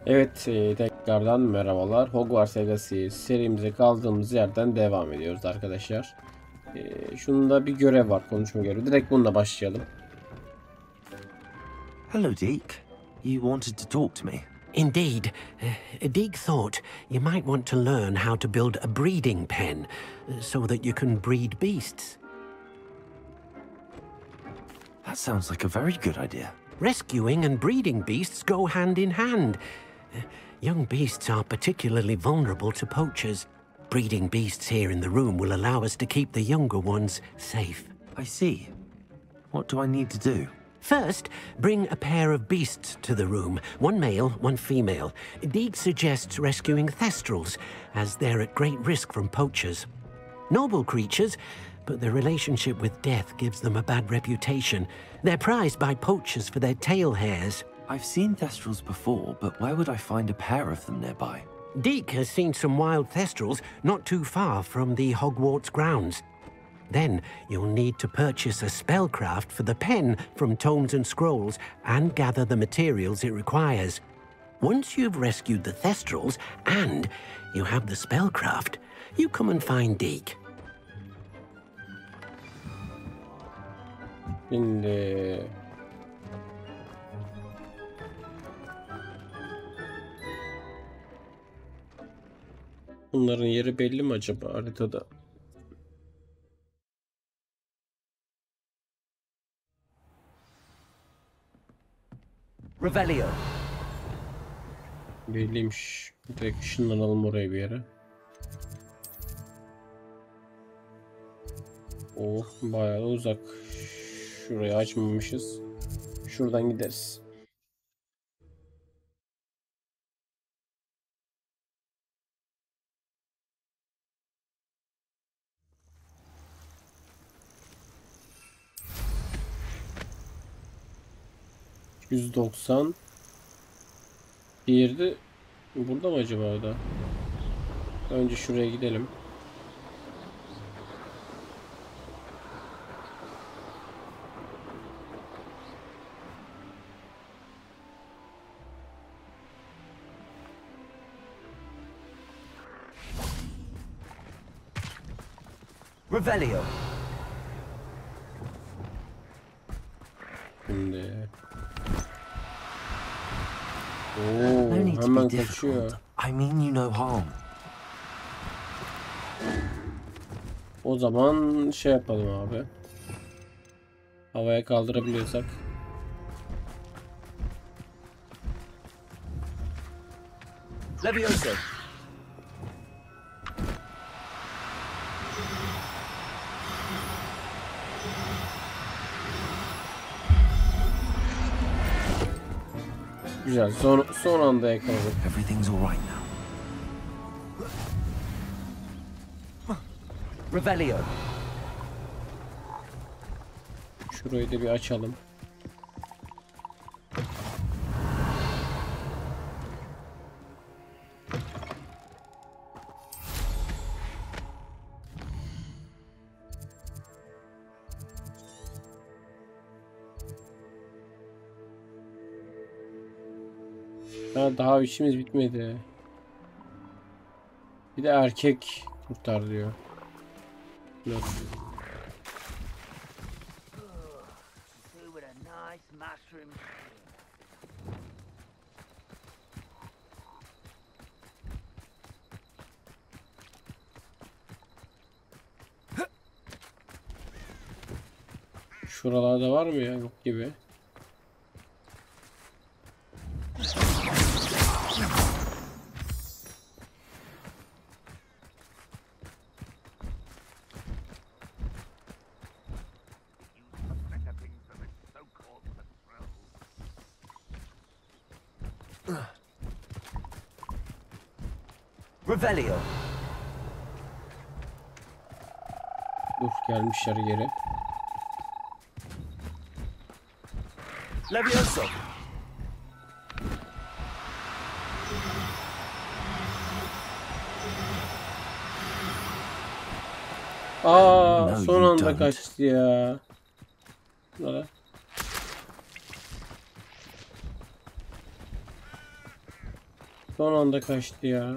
Evet, tekrardan merhabalar. Hogwarts Legacy serimize kaldığımız yerden devam ediyoruz arkadaşlar. Şunda bir görev var, konuşma görevi. Direkt bununla başlayalım. Hello, Deke. You wanted to talk to me? Indeed. Deke thought you might want to learn how to build a breeding pen so that you can breed beasts. That sounds like a very good idea. Rescuing and breeding beasts go hand in hand. Young beasts are particularly vulnerable to poachers. Breeding beasts here in the room will allow us to keep the younger ones safe. I see. What do I need to do? First, bring a pair of beasts to the room. One male, one female. Deke suggests rescuing thestrals, as they're at great risk from poachers. Noble creatures, but their relationship with death gives them a bad reputation. They're prized by poachers for their tail hairs. I've seen thestrals before, but where would I find a pair of them nearby? Deke has seen some wild thestrals not too far from the Hogwarts grounds. Then you'll need to purchase a spellcraft for the pen from Tomes and Scrolls and gather the materials it requires. Once you've rescued the thestrals and you have the spellcraft, you come and find Deke. Şimdi bunların yeri belli mi acaba haritada? Revelio. Belliymiş. Direkt ışınlanalım oraya bir yere. Oh, bayağı uzak. Şurayı açmamışız. Şuradan gideriz. %90. Bir yerde burada mı acaba o da? Önce şuraya gidelim. Revelio. Şimdi. No need to Hemen be kaçıyor. difficult. I mean you no harm. O zaman şey yapalım abi. Havaya kaldırabiliyorsak. Levioso. Güzel. Son anda yakaladık. Everything's all right now. Revelio. Şurayı da bir açalım. Ha, daha işimiz bitmedi. Bir de erkek kurtar diyor. Dur. Şuralarda var mı ya? Yok gibi. Revelio. Dur, gelmişler geri. Levioso. Aa, son you anda don't. kaçtı ya. Bunlara. Son anda kaçtı ya.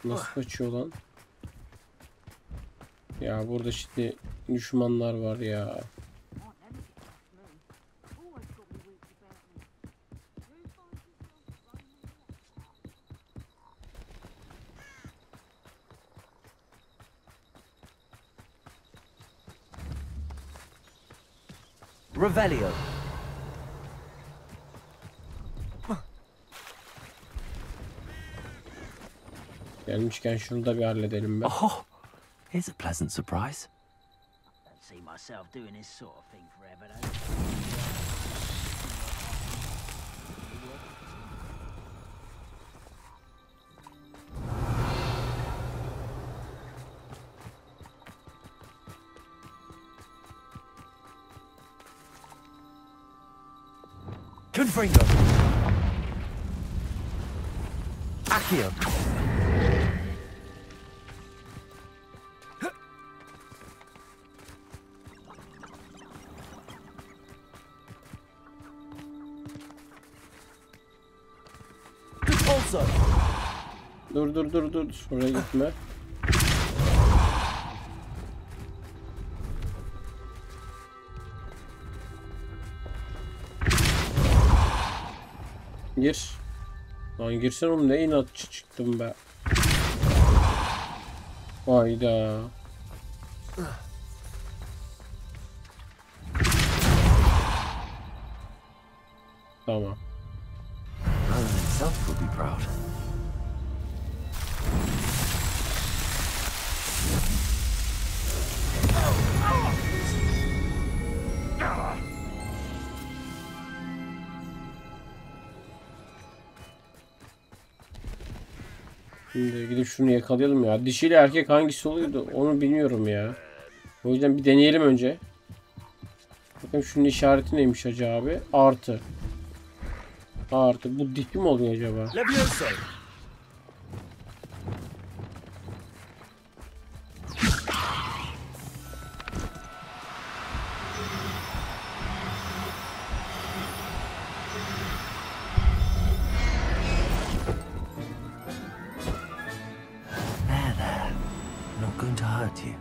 Nasıl kaçıyor lan? Ya burada şimdi düşmanlar var ya. Revelio. Gelmişken şunu da bir halledelim be. Oh, here's a pleasant surprise. Don't see myself doing this sort of thing forever, though. Confringo. Accio. Also. Dur. Oraya gitme. Gir. Lan girsen oğlum, ne inatçı çıktım be. Hayda. Tamam. Roland himself will be proud. Şimdi gidip şunu yakalayalım ya. Dişiyle erkek hangisi oluyordu onu bilmiyorum ya. O yüzden bir deneyelim önce. Bakın şunun işareti neymiş acaba abi? Artı. Artı. Bu dişi mi oluyor acaba? Levioso. There. Not going to hurt you.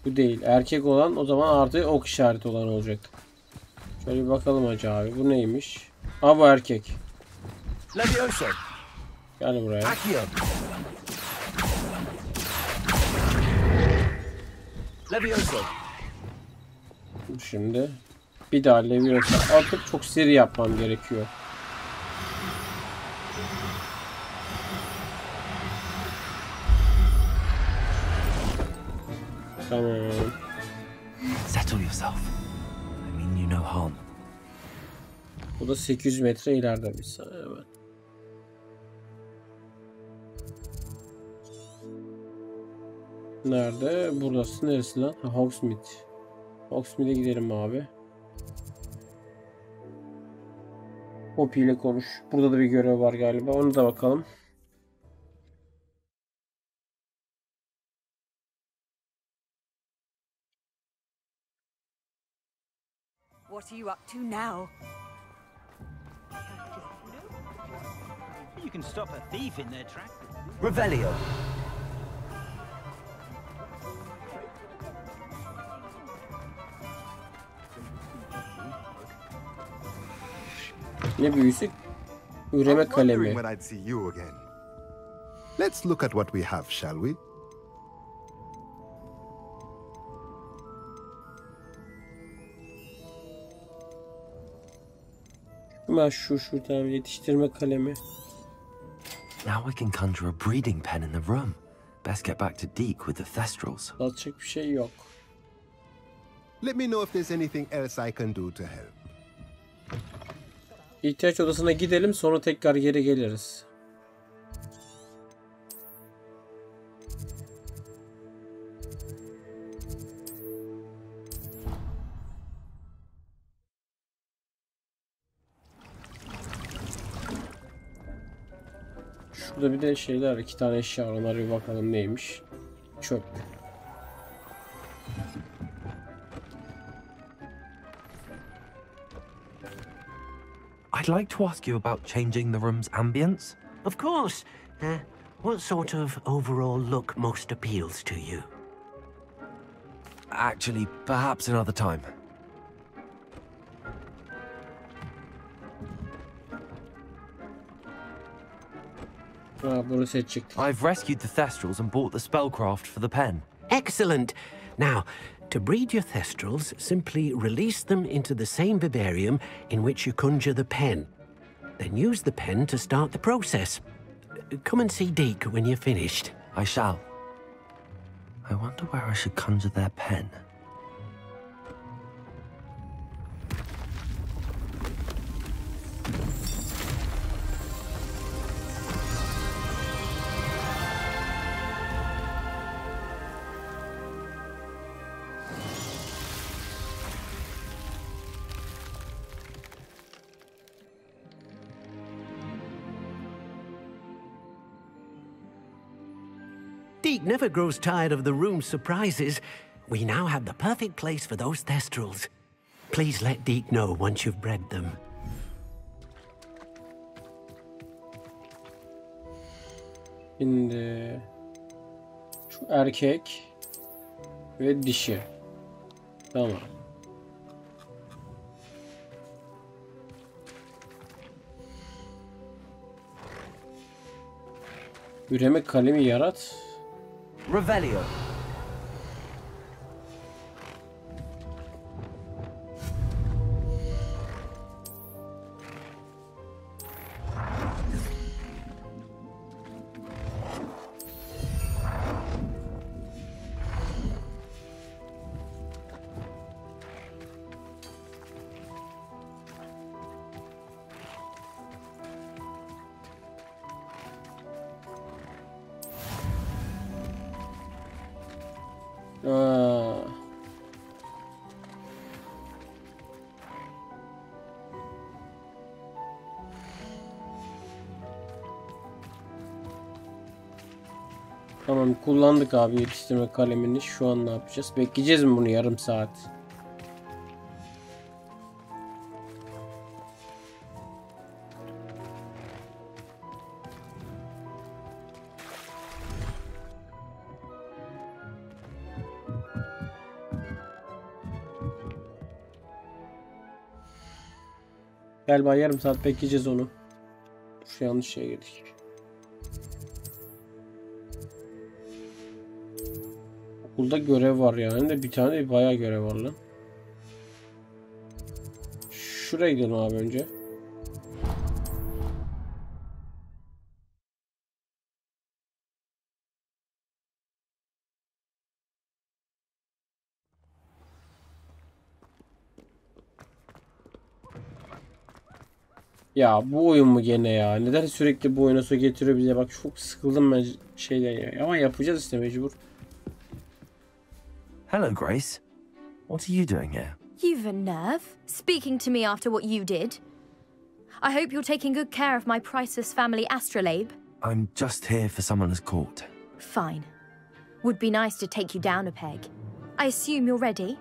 Bu değil. Erkek olan o zaman artı ok işareti olan olacak. Şöyle bir bakalım acaba abi. Bu neymiş? Aa, bu erkek. Levioso. Gel buraya. Accio. Levioso. Şimdi bir daha Leviosa atıp çok seri yapmam gerekiyor. Tamam. Settle yourself. I mean you no harm. Bu da 800 metre ileride bir saniye hemen. Nerede? Burası neresi lan? Ha, Hogsmeade. Hogsmeade'e gidelim abi. Poppy ile konuş. Burada da bir görev var galiba. Onu da bakalım. What are you up to now? You can stop a thief in their tracks. Revelio. Ne büyüsü? Üreme I'm wondering kalemi. when I'd see you again. Let's look at what we have, shall we? Hemen şu tamam, yetiştirme kalemi. Now I can conjure a breeding pen in the room. Best get back to Deke with the thestrals. Atacak bir şey yok. Let me know if there's anything else I can do to help. İhtiyaç odasına gidelim, sonra tekrar geri geliriz. Şurada bir de şeyler, iki tane eşya var, onlara bir bakalım neymiş. Çöp. I'd like to ask you about changing the room's ambience. Of course. What sort of overall look most appeals to you? Actually, perhaps another time. Bunu seçecektik. I've rescued the Thestrals and bought the spellcraft for the pen. Excellent. Now, to breed your Thestrals, simply release them into the same vivarium in which you conjure the pen. Then use the pen to start the process. Come and see Deke when you're finished. I shall. I wonder where I should conjure their pen. Deke never grows tired of the room's surprises. We now have the perfect place for those Thestrals. Please let Deke know once you've bred them. Şimdi şu erkek ve dişi. Tamam. Üreme kalemi yarat. Revelio. Tamam, kullandık abi yetiştirme kalemini. Şu an ne yapacağız? Bekleyeceğiz mi bunu yarım saat? Galiba yarım saat bekleyeceğiz onu. Şu yanlış şeye girdik. Okulda görev var yani de bir tane de bayağı görev var lan. Şuraya gidelim abi önce. Ya bu oyun mu gene ya? Neden sürekli bu oyuna su getiriyor bize? Bak çok sıkıldım ben şeyden ya. Ama yapacağız işte mecbur. Hello, Grace. What are you doing here? You've a nerve, speaking to me after what you did. I hope you're taking good care of my priceless family astrolabe. I'm just here for someone who's caught. Fine. Would be nice to take you down a peg. I assume you're ready?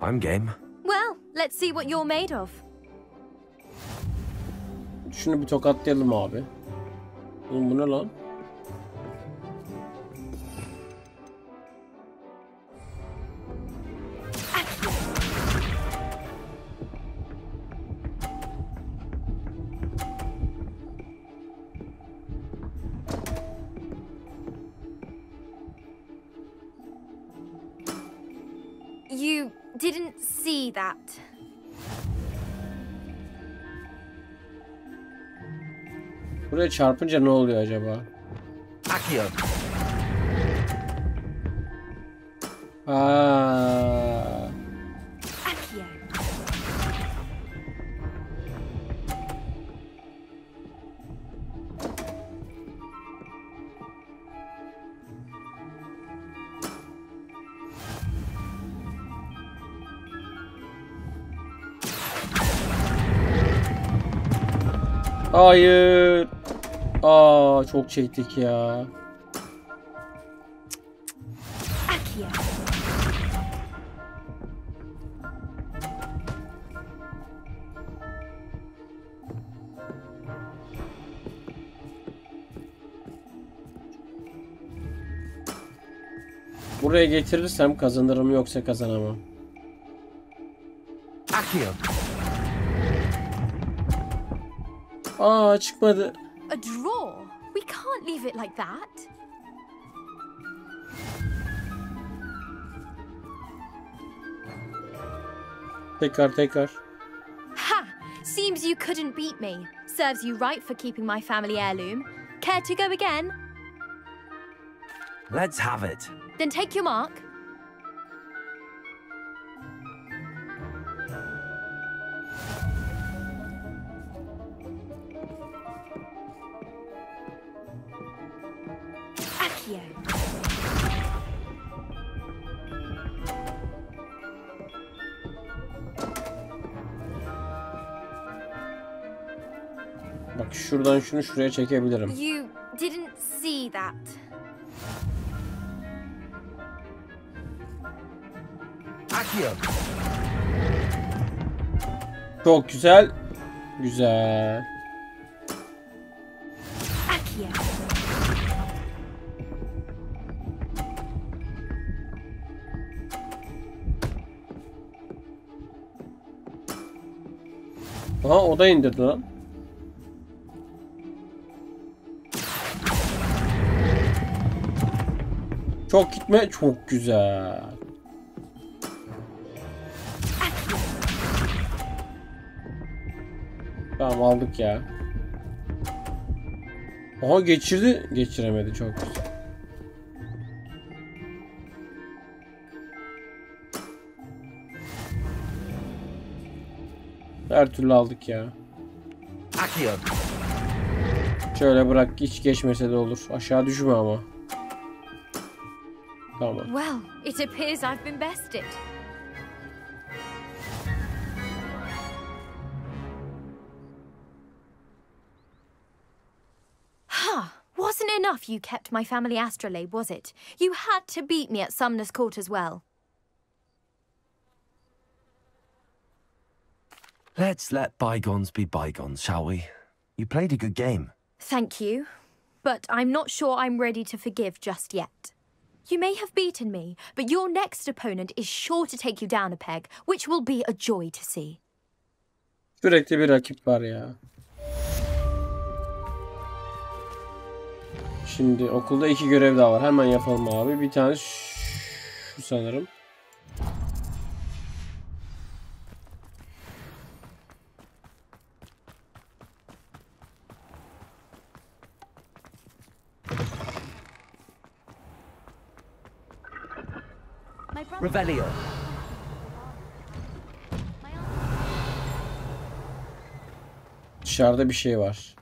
I'm game. Well, let's see what you're made of. Şunu bir tokatlayalım abi. Oğlum bu ne lan? You didn't see that. Buraya çarpınca ne oluyor acaba? Accio. Aa. Accio. Hayır. Aa çok çektik ya. Akio. Buraya getirirsem kazanırım, yoksa kazanamam. Akio. Aa, çıkmadı. A draw? We can't leave it like that. Tekrar. Ha! Seems you couldn't beat me. Serves you right for keeping my family heirloom. Care to go again? Let's have it. Then take your mark. Akio. Bak şuradan şunu şuraya çekebilirim. You didn't see that. Akio. Çok güzel. Güzel. Akio. Aha, o da indirdi lan. Çok gitme. Çok güzel. Tamam, aldık ya. Aha, geçirdi. Geçiremedi. Çok güzel. Her türlü aldık ya. Akio. Şöyle bırak, hiç geçmese de olur. Aşağı düşme ama. Tamam. Well, it appears I've been bested. Wasn't enough you kept my family astrolabe, was it? You had to beat me at Sumner's Court as well. Let's let bygones be bygones, shall we? You played a good game. Thank you, but I'm not sure I'm ready to forgive just yet. You may have beaten me, but your next opponent is sure to take you down a peg, which will be a joy to see. Sürekli bir rakip var ya. Şimdi okulda 2 görev daha var. Hemen yapalım abi. Bir tane şu sanırım. Revelio. Dışarıda bir şey var.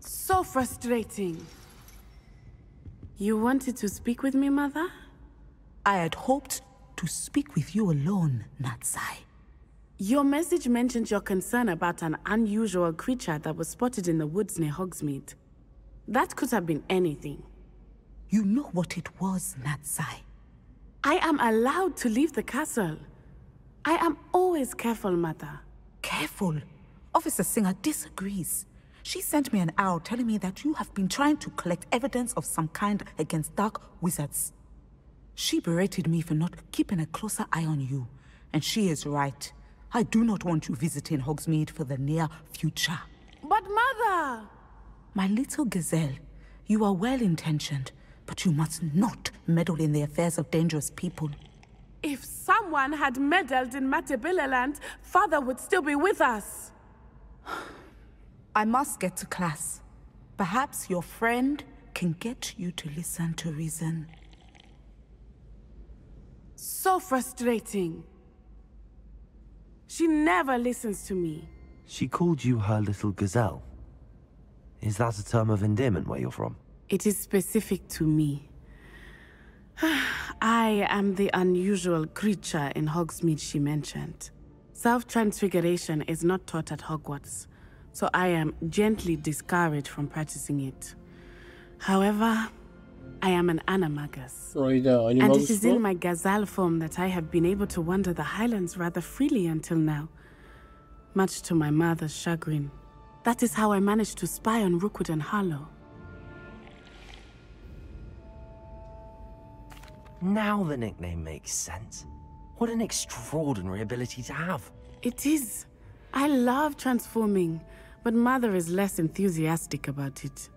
So frustrating. You wanted to speak with me, Mother? I had hoped to speak with you alone, Natsai. Your message mentioned your concern about an unusual creature that was spotted in the woods near Hogsmeade. That could have been anything. You know what it was, Natsai. I am allowed to leave the castle. I am always careful, Mother. Careful. Officer Singer disagrees. She sent me an owl telling me that you have been trying to collect evidence of some kind against dark wizards. She berated me for not keeping a closer eye on you. And she is right. I do not want you visiting Hogsmeade for the near future. But Mother! My little gazelle, you are well-intentioned, but you must not meddle in the affairs of dangerous people. If someone had meddled in Matabeleland, Father would still be with us. I must get to class. Perhaps your friend can get you to listen to reason. So frustrating. She never listens to me. She called you her little gazelle. Is that a term of endearment where you're from? It is specific to me. I am the unusual creature in Hogsmeade she mentioned. Self-transfiguration is not taught at Hogwarts, so I am gently discouraged from practicing it. However, I am an animagus. And it is in my gazelle form that I have been able to wander the highlands rather freely until now, much to my mother's chagrin. That is how I managed to spy on Rookwood and Harlow. Now the nickname makes sense. What an extraordinary ability to have. It is. I love transforming, but Mother is less enthusiastic about it.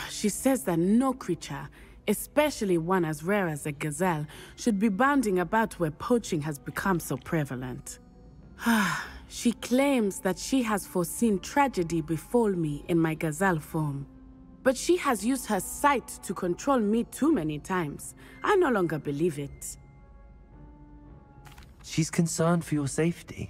She says that no creature, especially one as rare as a gazelle, should be bounding about where poaching has become so prevalent. She claims that she has foreseen tragedy befall me in my gazelle form. But she has used her sight to control me too many times. I no longer believe it. She's concerned for your safety.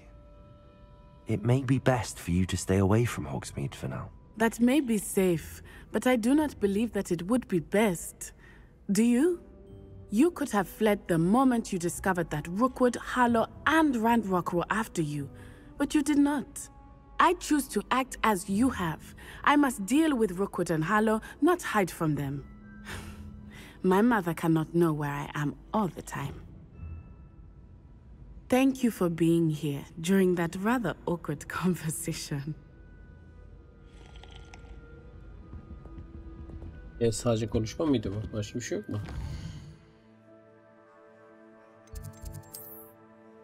It may be best for you to stay away from Hogsmeade for now. That may be safe, but I do not believe that it would be best. Do you? You could have fled the moment you discovered that Rookwood, Harlow, and Ranrock were after you, but you did not. I choose to act as you have. I must deal with Rookwood and Harlow, not hide from them. My mother cannot know where I am all the time. Thank you for being here during that rather awkward conversation. Sadece konuşma mıydı bu? Başka bir şey yok mu?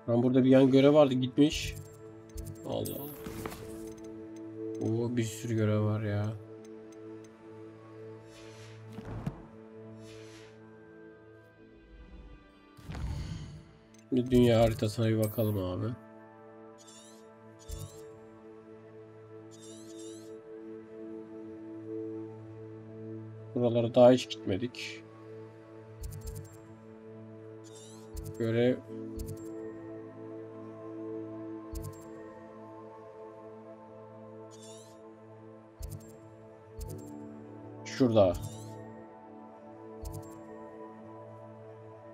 Ben burada bir yan görev vardı, gitmiş. Allah Allah. Oo, bir sürü görev var ya. Bir dünya haritasına bir bakalım abi. Buralara daha hiç gitmedik. Görev. Şurada.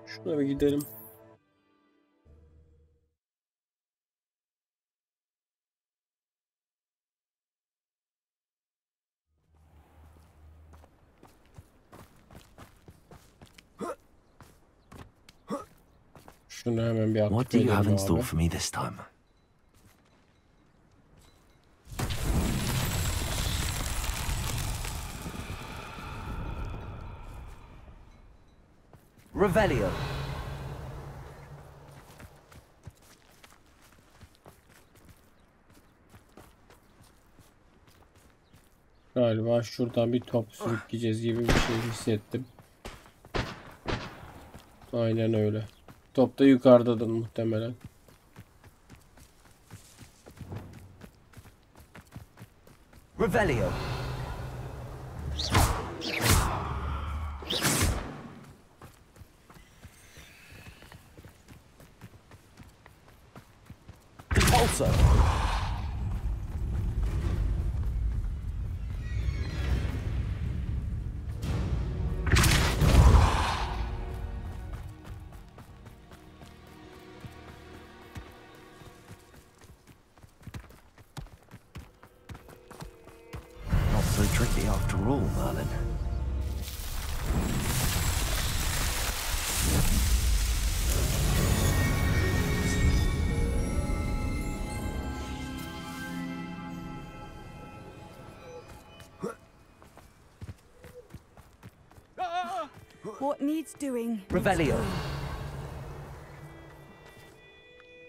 Şuna bir gidelim. Şunu hemen bir What do you have in store for me this time? Revelio. Galiba şuradan bir top sürükleyeceğiz gibi bir şey hissettim. Aynen öyle. Top da yukarıdadır muhtemelen. Revelio. Also. Not so tricky after all, Merlin. What needs doing? Revelio.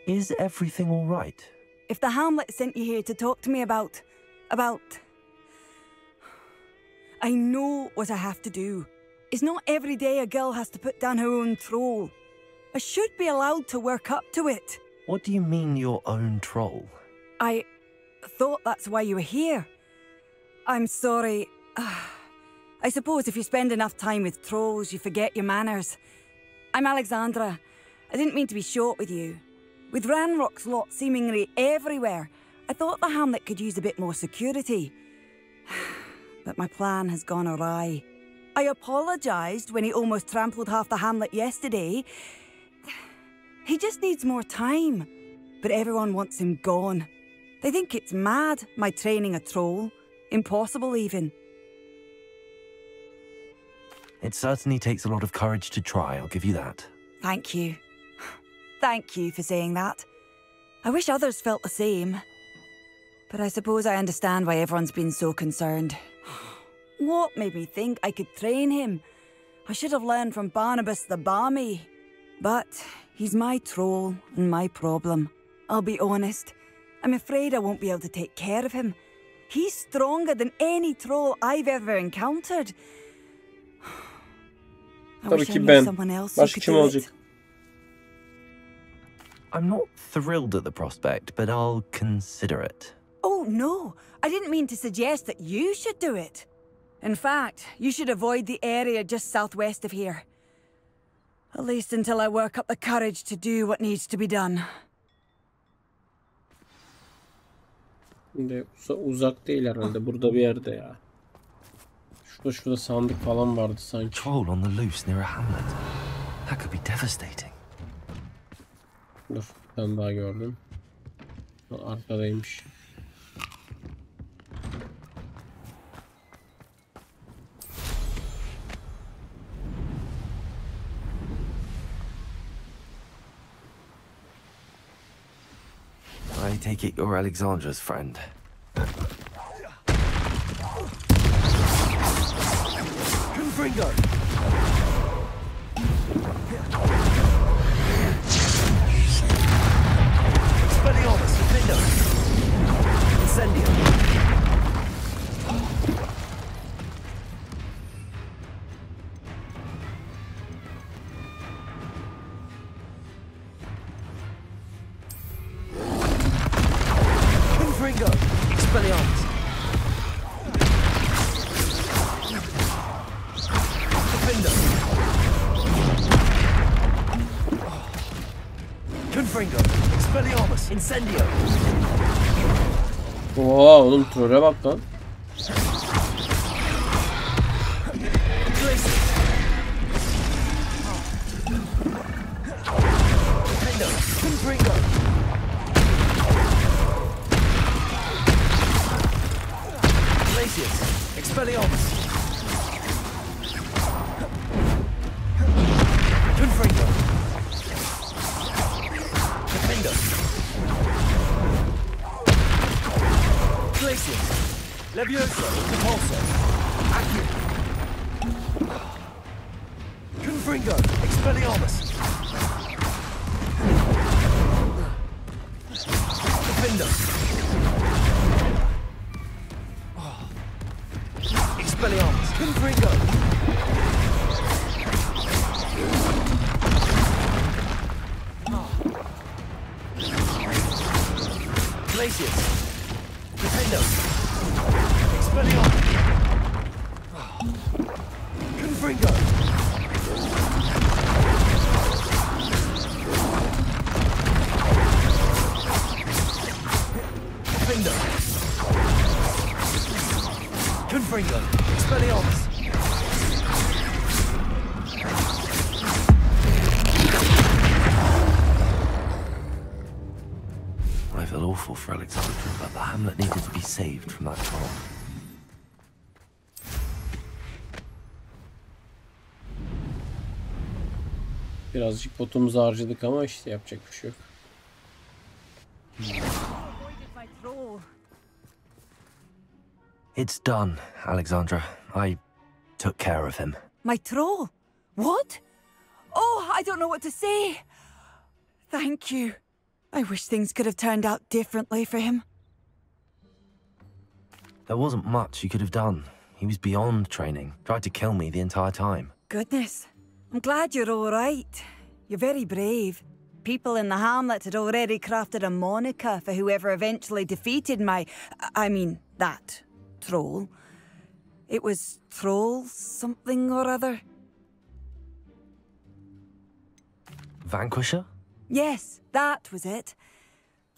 Is everything all right? If the Hamlet sent you here to talk to me about... I know what I have to do. It's not every day a girl has to put down her own troll. I should be allowed to work up to it. What do you mean, your own troll? I thought that's why you were here. I'm sorry. I suppose if you spend enough time with trolls, you forget your manners. I'm Alexandra. I didn't mean to be short with you. With Ranrock's lot seemingly everywhere, I thought the hamlet could use a bit more security. But my plan has gone awry. I apologised when he almost trampled half the hamlet yesterday. He just needs more time. But everyone wants him gone. They think it's mad, my training a troll. Impossible, even. It certainly takes a lot of courage to try, I'll give you that. Thank you. Thank you for saying that. I wish others felt the same. But I suppose I understand why everyone's been so concerned. What made me think I could train him? I should have learned from Barnabas the Barmy. But he's my troll and my problem. I'll be honest. I'm afraid I won't be able to take care of him. He's stronger than any troll I've ever encountered. I Tabii wish I ki knew ben. someone else who Başka could kim do olacak? it. I'm not thrilled at the prospect, but I'll consider it. Oh, no. I didn't mean to suggest that you should do it. In fact, you should avoid the area just southwest of here. At least until I work up the courage to do what needs to be done. Şimdi uzak değil herhalde. Burada bir yerde ya. Şurada sandık falan vardı sanki. Troll on the loose near a hamlet. That could be devastating. Dur, ben daha gördüm. Arkadaymış. I take it you're Alexandra's friend. Confringo! Expelliarmus, Confringo! Incendio! Confringo! Expelliarmus! Confringo! Confringo! Expelliarmus! Incendio! Oha oğlum trolle bak lan. Confringo! Glacius! Expelliarmus! Confringo! Confringo! Glacius! Levioso! Repulso! Accio! Confringo! Expelliarmus! Defendo! Expelliarmus! Confringo! Glacius! Defendo! Expelliarmus! Confringo! Defendo! Confringo! Expelliarmus! I feel awful for Alexandra, but the hamlet needed to be saved from that troll. Birazcık botumuzu harcadık ama işte yapacak bir şey yok. It's done, Alexandra. I took care of him. My troll? What? Oh, I don't know what to say. Thank you. I wish things could have turned out differently for him. There wasn't much you could have done. He was beyond training. Tried to kill me the entire time. Goodness. I'm glad you're all right. You're very brave. People in the hamlet had already crafted a moniker for whoever eventually defeated that troll. It was Troll something or other. Vanquisher? Yes, that was it.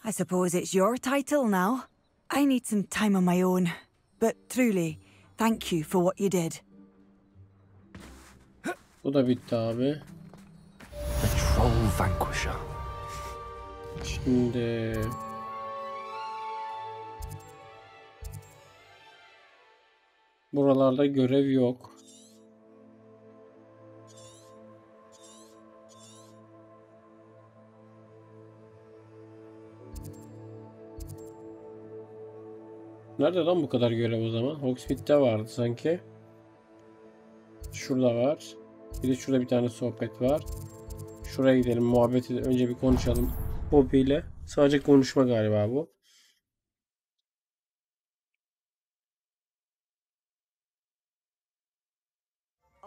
I suppose it's your title now. I need some time on my own. But truly, thank you for what you did. Bu da bitti abi. The Troll Vanquisher. Şimdi... Buralarda görev yok. Nerede lan bu kadar görev o zaman? Hogsmeade'de vardı sanki. Şurada var. Bir de şurada bir tane sohbet var. Şuraya gidelim, muhabbet edelim. Önce bir konuşalım Bobby ile. Sadece konuşma galiba bu.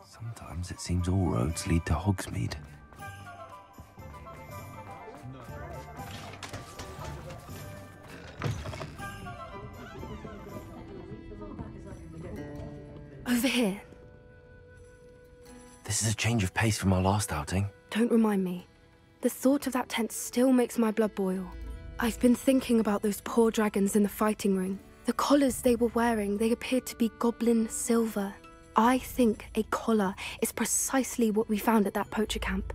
Sometimes it seems all roads lead to Hogsmeade. Over here. This is a change of pace from our last outing. Don't remind me. The thought of that tent still makes my blood boil. I've been thinking about those poor dragons in the fighting ring. The collars they were wearing, they appeared to be goblin silver. I think a collar is precisely what we found at that poacher camp.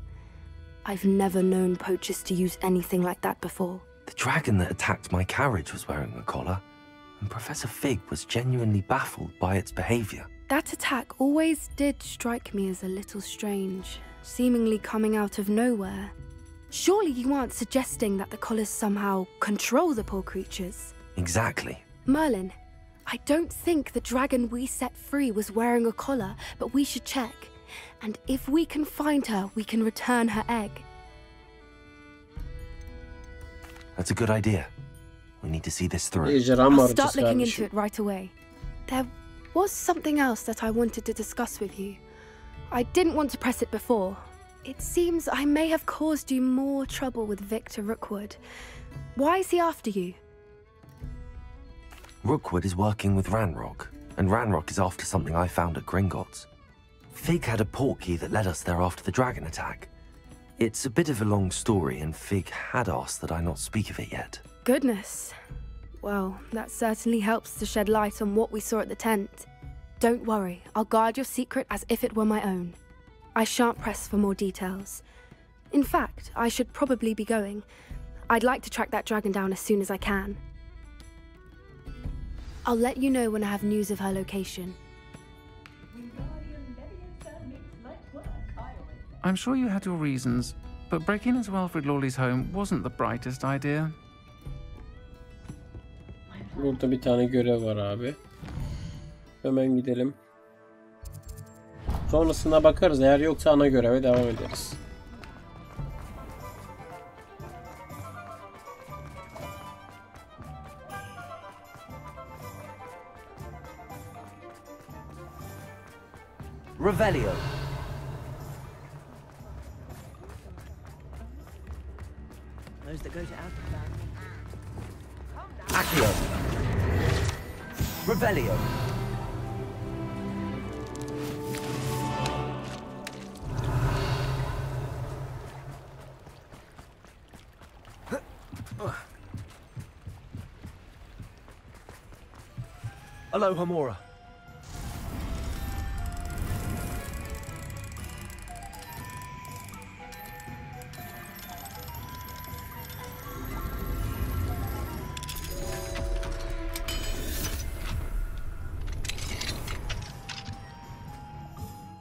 I've never known poachers to use anything like that before. The dragon that attacked my carriage was wearing a collar, and Professor Fig was genuinely baffled by its behavior. That attack always did strike me as a little strange, seemingly coming out of nowhere. Surely you aren't suggesting that the collars somehow control the poor creatures? Exactly. Merlin, I don't think the dragon we set free was wearing a collar, but we should check. And if we can find her, we can return her egg. That's a good idea. We need to see this through. I'll start looking into it right away. There was something else that I wanted to discuss with you. I didn't want to press it before. It seems I may have caused you more trouble with Victor Rookwood. Why is he after you? Rookwood is working with Ranrock, and Ranrock is after something I found at Gringotts. Fig had a portkey that led us there after the dragon attack. It's a bit of a long story, and Fig had asked that I not speak of it yet. Goodness. Well, that certainly helps to shed light on what we saw at the tent. Don't worry, I'll guard your secret as if it were my own. I shan't press for more details. In fact, I should probably be going. I'd like to track that dragon down as soon as I can. I'll let you know when I have news of her location. I'm sure you had your reasons, but breaking into Wilfred Lawley's home wasn't the brightest idea. Burada bir tane görev var abi. Hemen gidelim. Sonrasına bakarız. Eğer yoksa ana göreve devam ederiz. Revelio. Those that go to Alphabet. Accio. Revelio. Alohomora.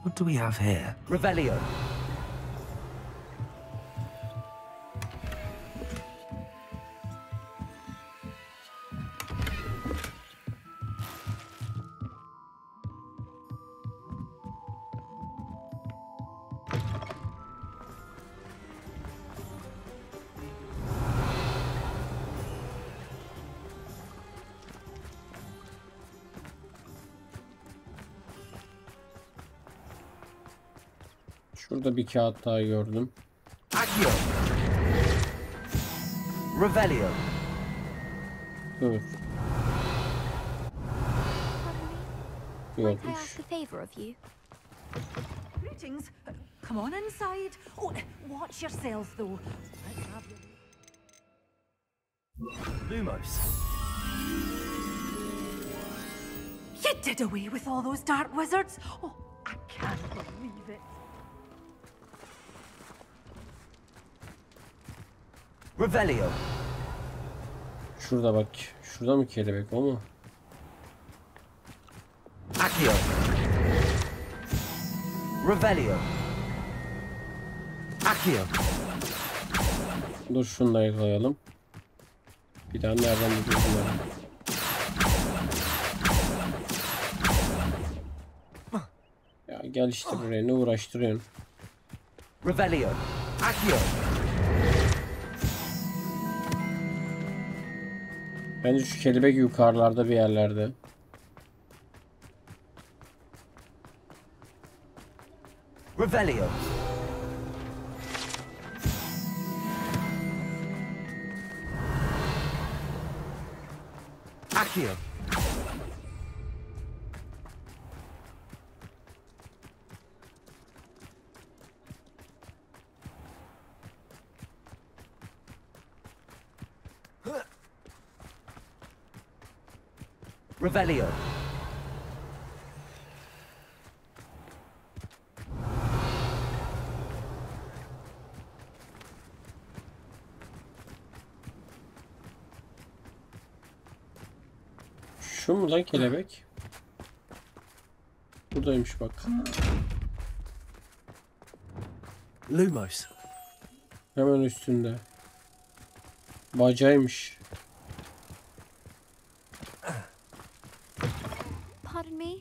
What do we have here? Revelio. Şurada bir kağıt daha gördüm. Accio. Revelio. Dur. Yokmuş. Might I ask a favor of you? Greetings. Come on inside. Oh, watch yourself though. Let's have you. Lumos. You did away with all those dark wizards. Oh, I can't believe it. Revelio. Şurada bak. Şurada mı kelebek o mu? Accio. Revelio. Accio. Dur şunu da yakalayalım. Bir daha nereden bulacağız bunları? Ya gel işte buraya, ne uğraştırıyorsun? Revelio. Accio. Bence şu kelebek yukarılarda bir yerlerde. Revelio. Accio. Revelio. Şu mu lan kelebek? Buradaymış bak. Lumos. Hemen üstünde. Bacaymış. Pardon me?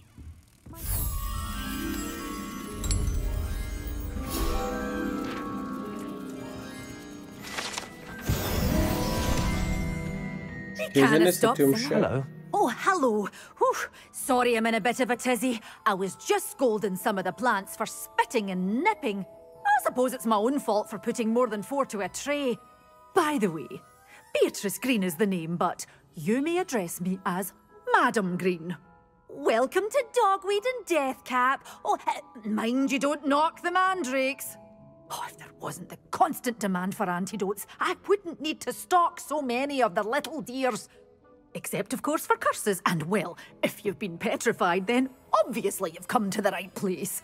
Teyze ne satıyormuş ya? Hello. Oh, hello. Whew. Sorry I'm in a bit of a tizzy. I was just scolding some of the plants for spitting and nipping. I suppose it's my own fault for putting more than 4 to a tray. By the way, Beatrice Green is the name, but you may address me as Madam Green. Welcome to Dogweed and Deathcap. Oh, mind you don't knock the mandrakes. Oh, if there wasn't the constant demand for antidotes, I wouldn't need to stock so many of the little dears. Except, of course, for curses. And, well, if you've been petrified, then obviously you've come to the right place.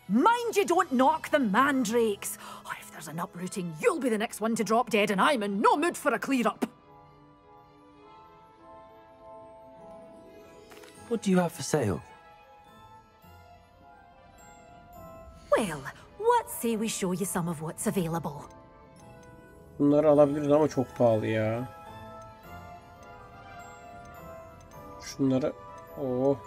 Mind you don't knock the mandrakes. Oh, if there's an uprooting, you'll be the next one to drop dead, and I'm in no mood for a clear-up. What do you have for sale? Well, what say we show you some of what's available? Bunları alabiliriz ama çok pahalı ya. Şunları... Oh.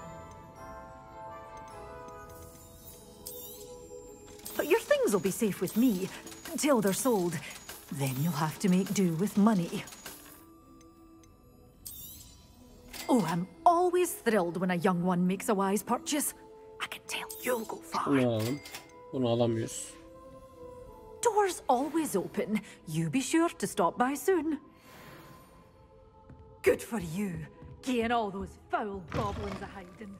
But your things will be safe with me, till they're sold. Then you'll have to make do with money. Oh, I'm always thrilled when a young one makes a wise purchase. I can tell you'll go far. Bunu alalım. Bunu alamıyoruz. Doors always open. You be sure to stop by soon. Good for you, getting all those foul goblins a-hiding.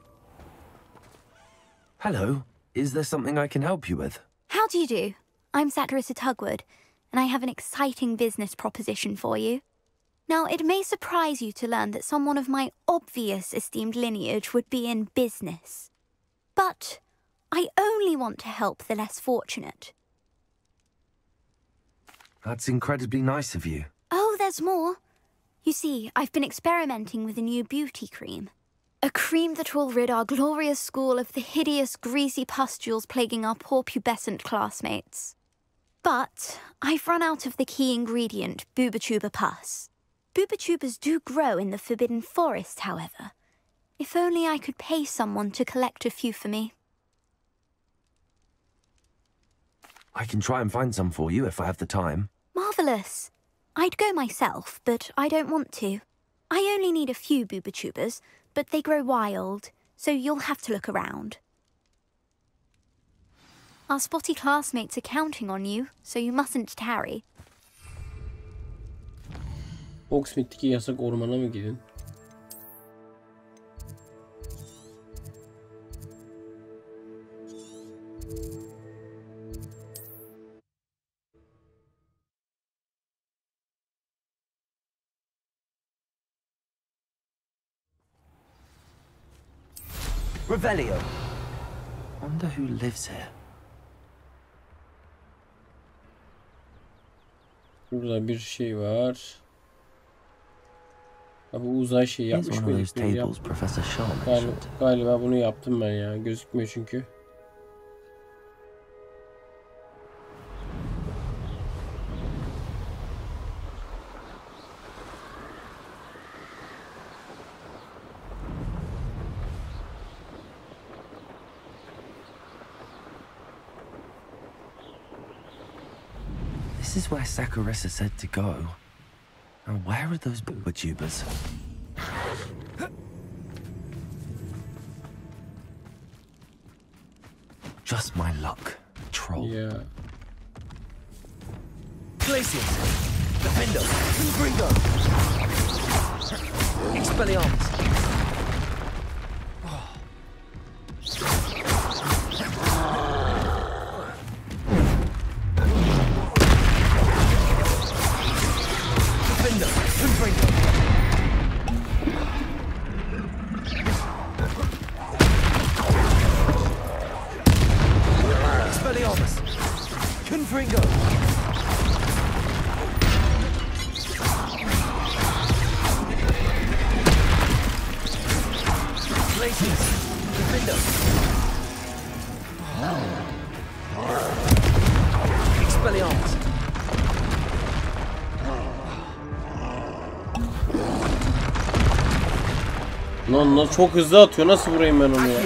Hello. Is there something I can help you with? How do you do? I'm Satirissa Tugwood, and I have an exciting business proposition for you. Now, it may surprise you to learn that someone of my obvious esteemed lineage would be in business. But I only want to help the less fortunate. That's incredibly nice of you. Oh, there's more. You see, I've been experimenting with a new beauty cream. A cream that will rid our glorious school of the hideous, greasy pustules plaguing our poor pubescent classmates. But I've run out of the key ingredient, boobotuber pus. Boobotubers do grow in the Forbidden Forest, however. If only I could pay someone to collect a few for me. I can try and find some for you if I have the time. Marvellous. I'd go myself, but I don't want to. I only need a few boobotubers, but they grow wild, so you'll have to look around. Our spotty classmates are counting on you, so you mustn't tarry. Hogsmeade'deki yasak ormana mı gidin? Revelio. Wonder who lives here. Burada bir şey var. Ha, bu uzay şeyi yapmış mıydık? Galiba bunu yaptım ben ya. Gözükmüyor çünkü. This is where Sakurissa said to go. Now where are those booba-tubers? Just my luck, troll. Yeah. Glaciers, Defendo, Gringo, Expelliarmus. Lan çok hızlı atıyor. Nasıl vurayım ben onu ya?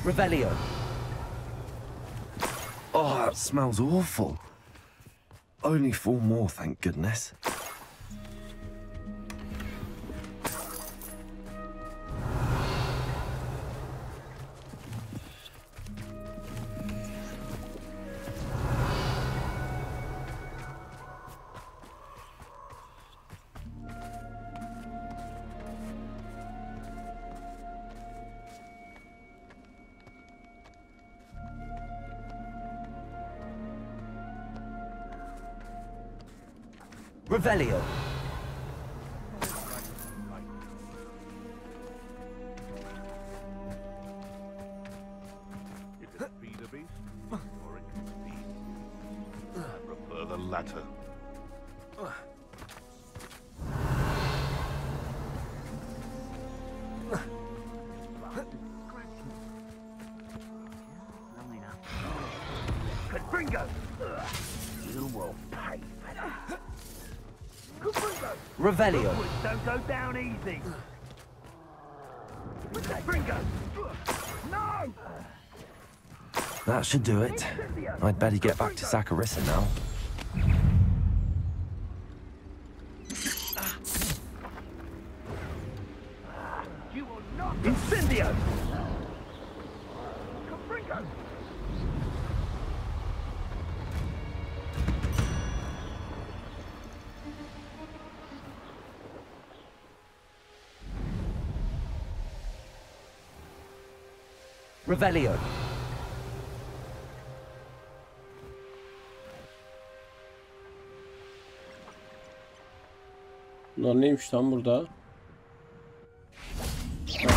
Revelio. Oh, that smells awful. Only 4 more, thank goodness. Revelio. It could be the beast, or it could be. I prefer the latter. Gringo! You will pay for that. Revelio. Don't go down easy. Gringo! No! That should do it. I'd better get back to Sakurissa now. You will not. Incendio! Gringo! Revelio. Bunlar neymiş lan burada?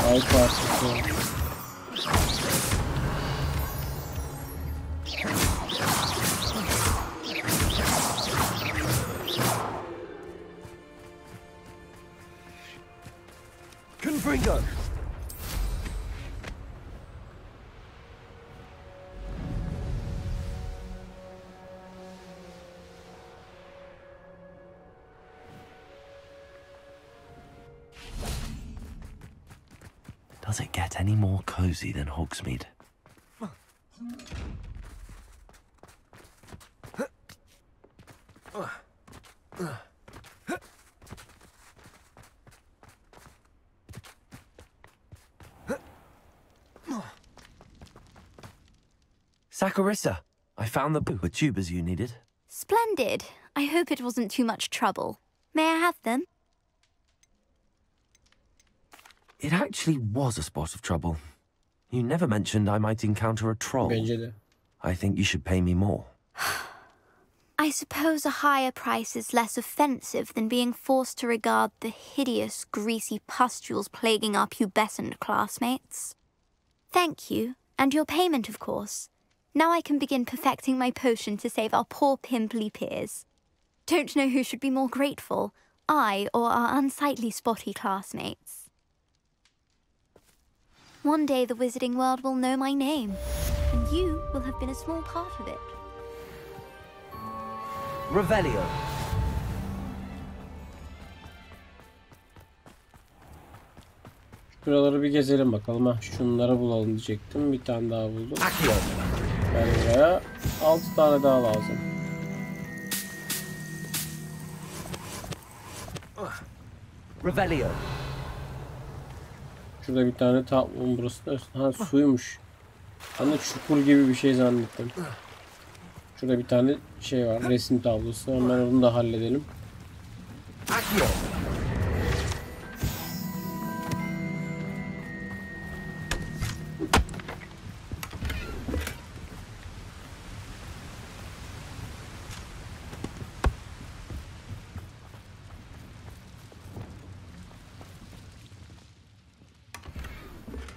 Ay parçası. Confringo. Does it get any more cozy than Hogsmeade? Saccharissa, I found the tubers you needed. Splendid. I hope it wasn't too much trouble. May I have them? It actually was a spot of trouble. You never mentioned I might encounter a troll. Bence de. I think you should pay me more. I suppose a higher price is less offensive than being forced to regard the hideous, greasy pustules plaguing our pubescent classmates. Thank you, and your payment, of course. Now I can begin perfecting my potion to save our poor pimply peers. Don't know who should be more grateful, I or our unsightly spotty classmates. One day the wizarding world will know my name, and you will have been a small part of it. Revelio. Şuraları bir gezelim bakalım. Ha, şunları bulalım diyecektim. Bir tane daha buldum. Ben buraya 6 tane daha lazım. Revelio. Şurada bir tane tatlım, burası da. Ha, suymuş. Ben de çukur gibi bir şey zannettim. Şurada bir tane şey var, resim tablosu. Hemen onu da halledelim.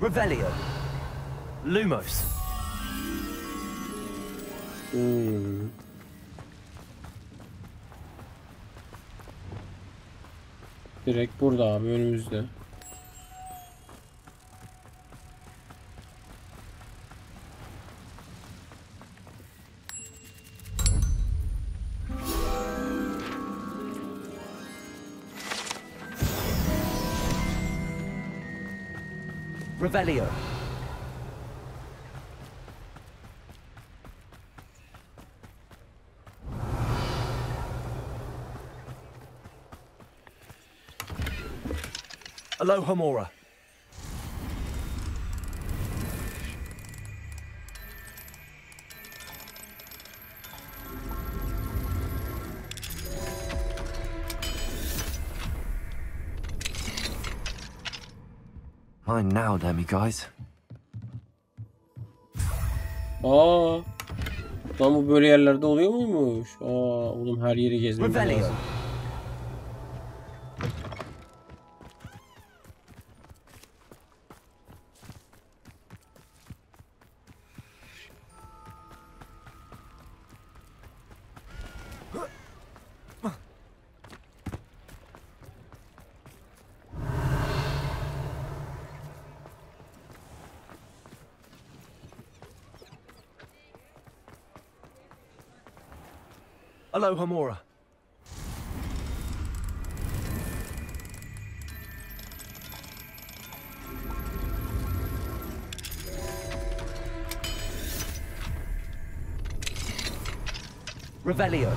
Revelio. Lumos. Direkt burada abi, önümüzde. Revelio. Alohomora. Mine now, demi guys. Aa, lan bu böyle yerlerde oluyor muymuş? Aa, oğlum her yeri gezmemiz lazım. Alohomora. Revelio.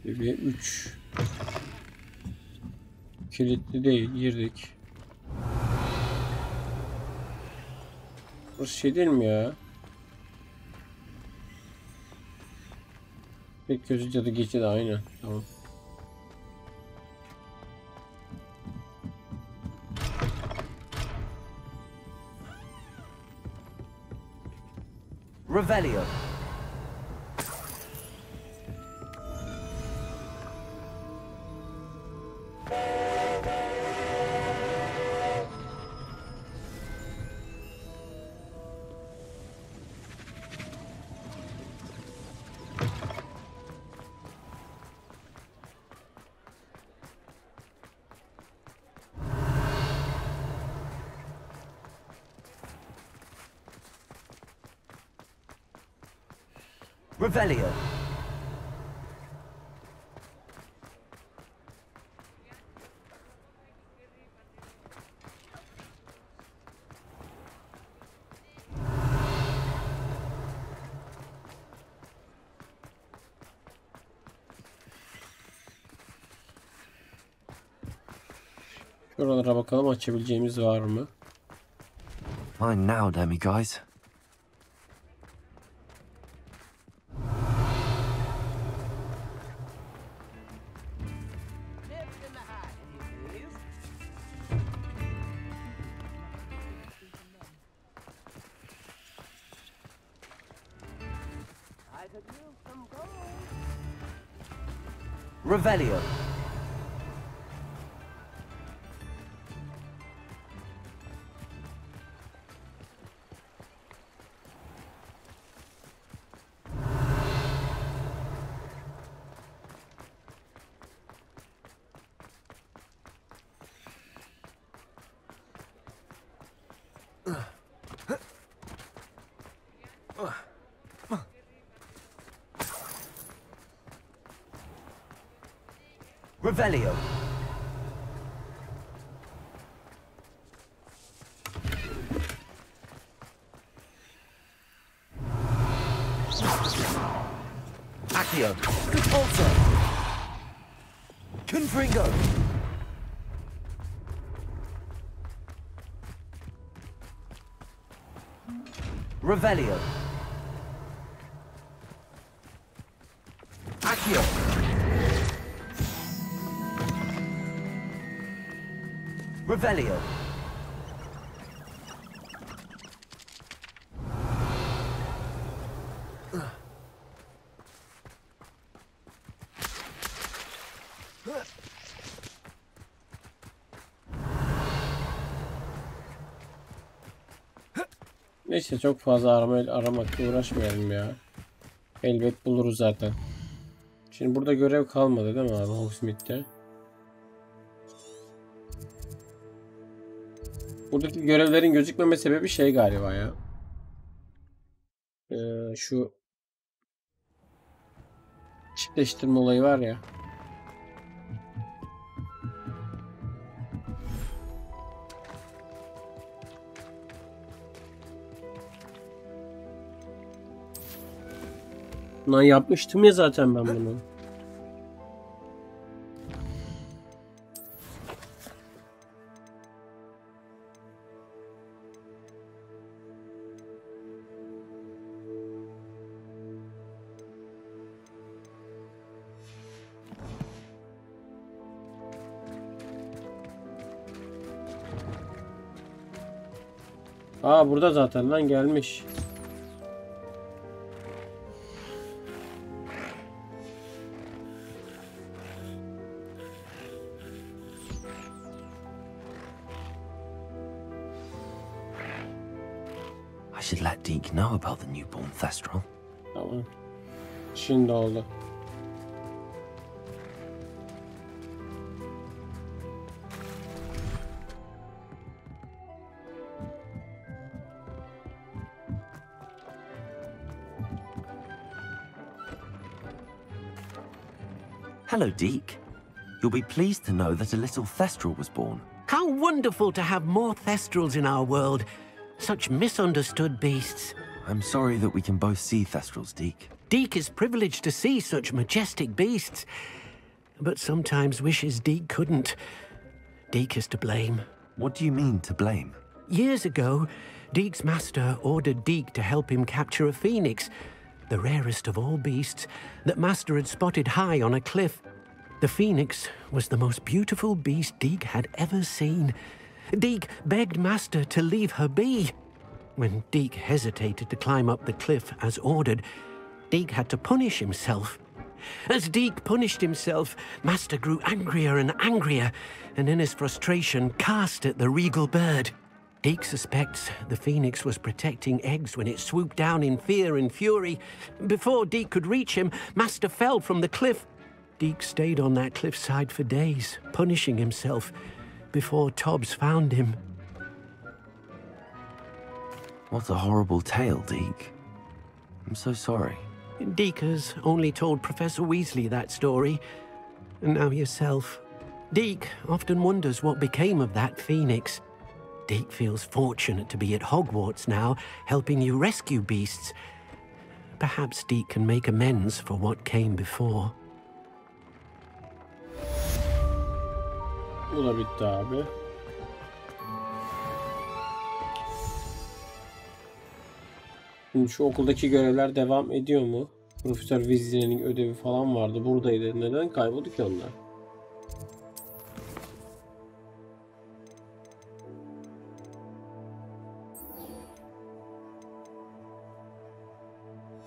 Seviye 3. Kilitli değil, girdik. Burası şey değil mi ya? Pek gözü cadı geçidi aynı. Tamam. Revelio. Revelio. Şuralara bakalım, açabileceğimiz var mı? Mine now, demi guys. Revelio. Revelio. Accio. Repulsor. Confringo. Revelio. Accio. Revelio. Neyse, çok fazla aramakla uğraşmayalım ya. Elbet buluruz zaten. Şimdi burada görev kalmadı değil mi abi, Hogsmeade'de? Buradaki görevlerin gözükmeme sebebi şey galiba ya. Şu çiftleştirme olayı var ya. Lan yapmıştım ya zaten ben bunu. Aa, burada zaten lan gelmiş. I should let Deke know about the newborn Thestral. Tamam. Şimdi oldu. Hello, Deke. You'll be pleased to know that a little Thestral was born. How wonderful to have more Thestrals in our world. Such misunderstood beasts. I'm sorry that we can both see Thestrals, Deke. Deke is privileged to see such majestic beasts, but sometimes wishes Deke couldn't. Deke is to blame. What do you mean, to blame? Years ago, Deke's master ordered Deke to help him capture a phoenix, the rarest of all beasts, that master had spotted high on a cliff. The phoenix was the most beautiful beast Deke had ever seen. Deke begged master to leave her be. When Deke hesitated to climb up the cliff as ordered, Deke had to punish himself. As Deke punished himself, master grew angrier and angrier, and in his frustration cast at the regal bird. Deke suspects the phoenix was protecting eggs when it swooped down in fear and fury. Before Deke could reach him, master fell from the cliff. Deke stayed on that cliffside for days, punishing himself, before Tobbs found him. What a horrible tale, Deke. I'm so sorry. Deke has only told Professor Weasley that story, and now yourself. Deke often wonders what became of that phoenix. Deke feels fortunate to be at Hogwarts now, helping you rescue beasts. Perhaps Deke can make amends for what came before. Bu da bitti abi. Şimdi şu okuldaki görevler devam ediyor mu? Profesör Weasley'nin ödevi falan vardı. Buradaydı. Neden kayboldu ki onlar?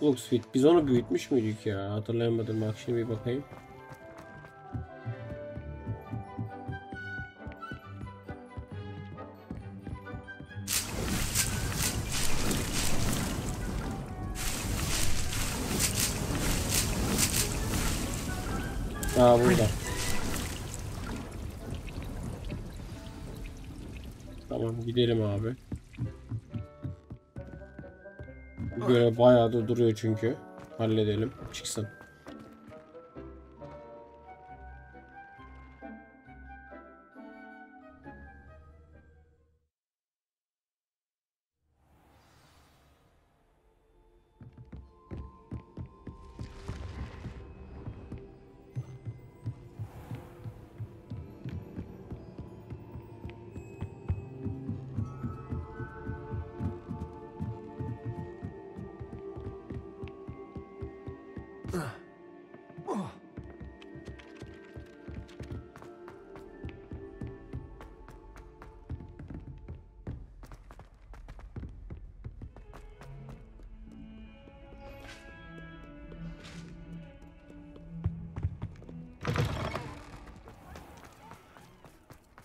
Looks fit. Biz onu büyütmüş müydük ya? Hatırlayamadım. Bak şimdi bir bakayım. Aa burada. Tamam gidelim abi. Bu görev bayağı da duruyor çünkü. Halledelim. Çıksın.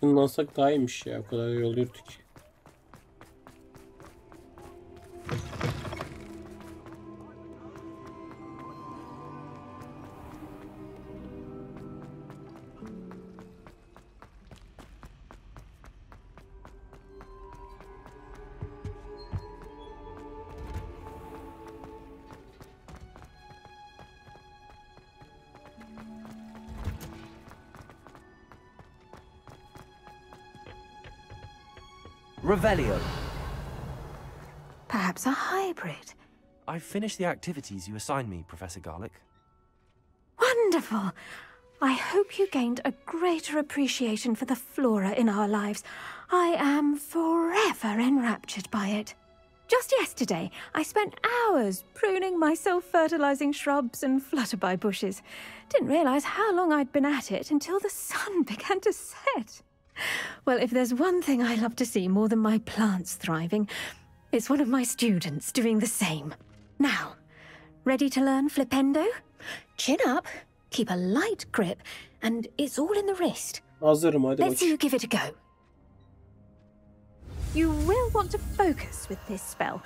Bunlansak daha iyiymiş ya. O kadar yol yürüdük. Revelio. Perhaps a hybrid. I've finished the activities you assigned me, Professor Garlick. Wonderful. I hope you gained a greater appreciation for the flora in our lives. I am forever enraptured by it. Just yesterday, I spent hours pruning my self-fertilizing shrubs and flutterby bushes. Didn't realize how long I'd been at it until the sun began to set. Well, if there's one thing I love to see more than my plants thriving, it's one of my students doing the same. Now, ready to learn flipendo? Chin up, keep a light grip, and it's all in the wrist. Hazırım, hadi Let's see you give it a go. You will want to focus with this spell.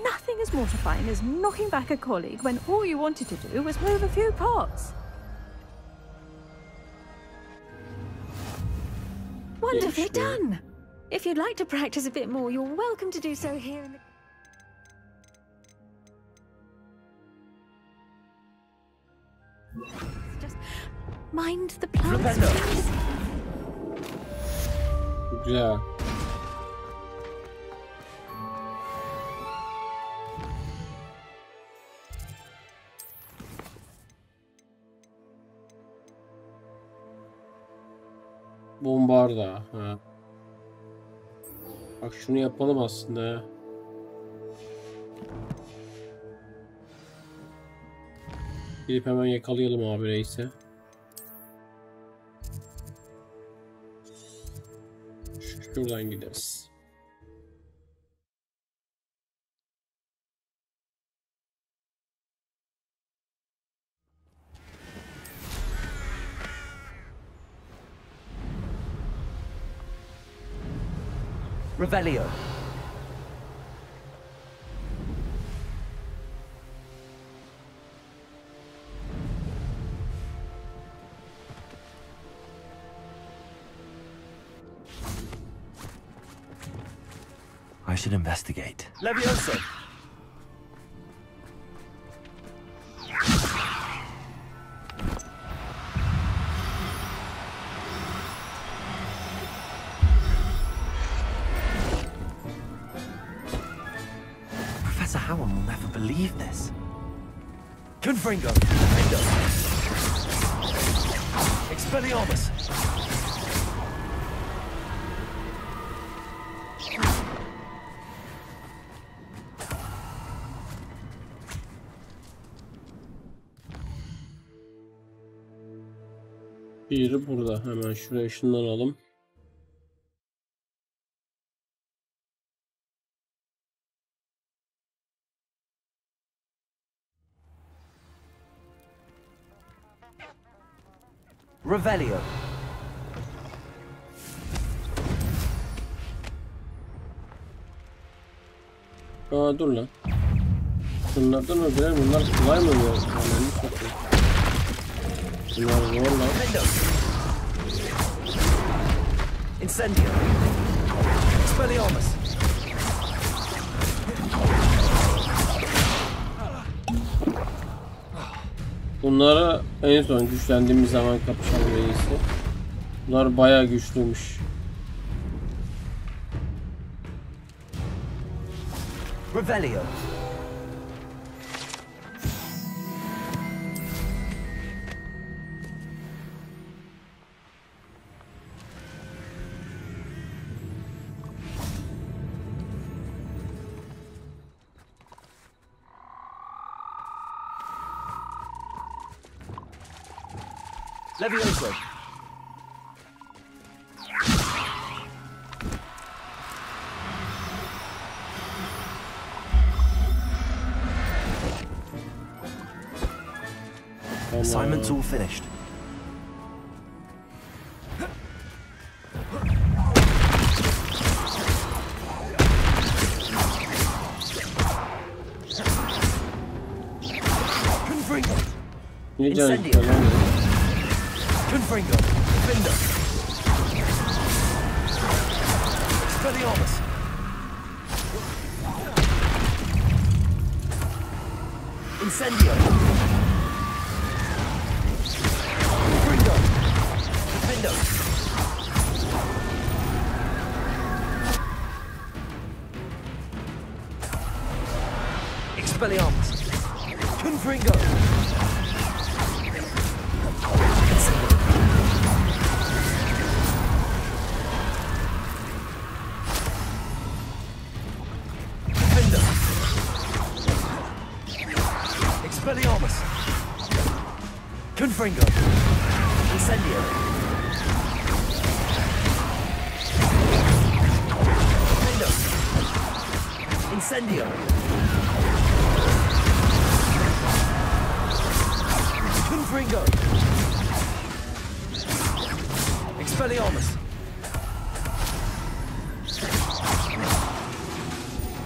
Nothing as mortifying as knocking back a colleague when all you wanted to do was move a few pots. Wonderfully done. If you'd like to practice a bit more, you're welcome to do so here in the... Just mind the plants, please. Güzel. Bombarda. Ha. Bak şunu yapalım aslında. Gidip hemen yakalayalım abi reisi. Şuradan gideriz. Revelio. I should investigate. Levioso. believe this. Confringo, Defendo. Expelliarmus. Biri burada. Hemen şuraya ışınlanalım. Revelio. Aa dur lan. Bunlardan öldüler. Bunlar kolay mı oluyor? Bunlar zor lan. Incendio. Expelliarmus. Bunlara en son güçlendiğimiz zaman kapışan reisi. Bunlar bayağı güçlüymüş. Revelio. Levioso. Assignment's all finished. Confringo. Incendio. Confringo. Defendo. Expelliarmus. Incendio. Confringo. Defendo. Expelliarmus. Confringo. Expelliarmus. Confringo. Incendio. Defendo. Incendio. Confringo. Expelliarmus.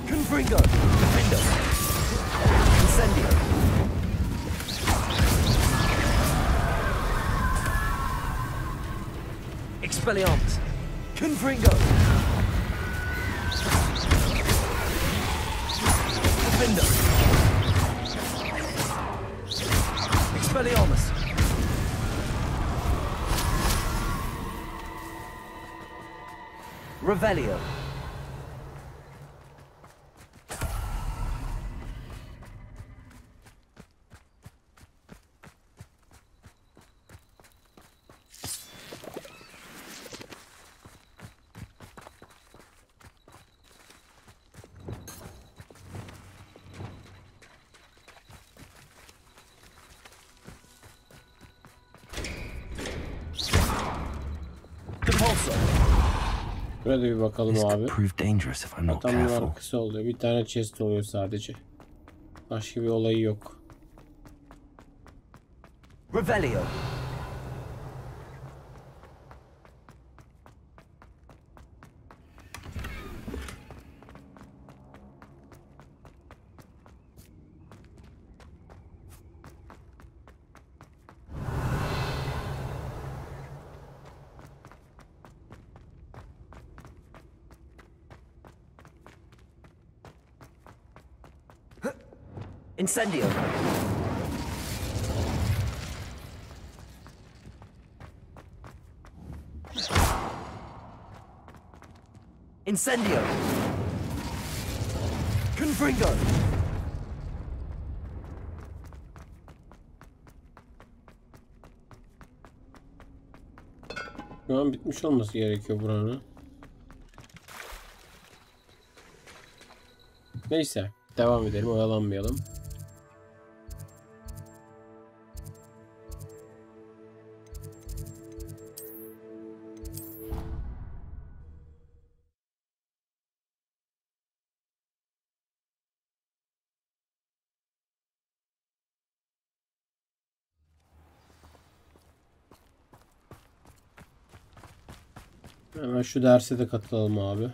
Confringo. Defendo. Incendio. Expelliarmus. Confringo. Defendo. Expelliarmus. Revelio. Burada bir bakalım abi. Adamın arkası oluyor. Bir tane chest oluyor sadece. Başka bir olayı yok. Revelio. Incendio. Incendio. Confringo. Şu an bitmiş olması gerekiyor buranın. Neyse. Devam edelim. Oyalanmayalım. Hemen şu derse de katılalım abi.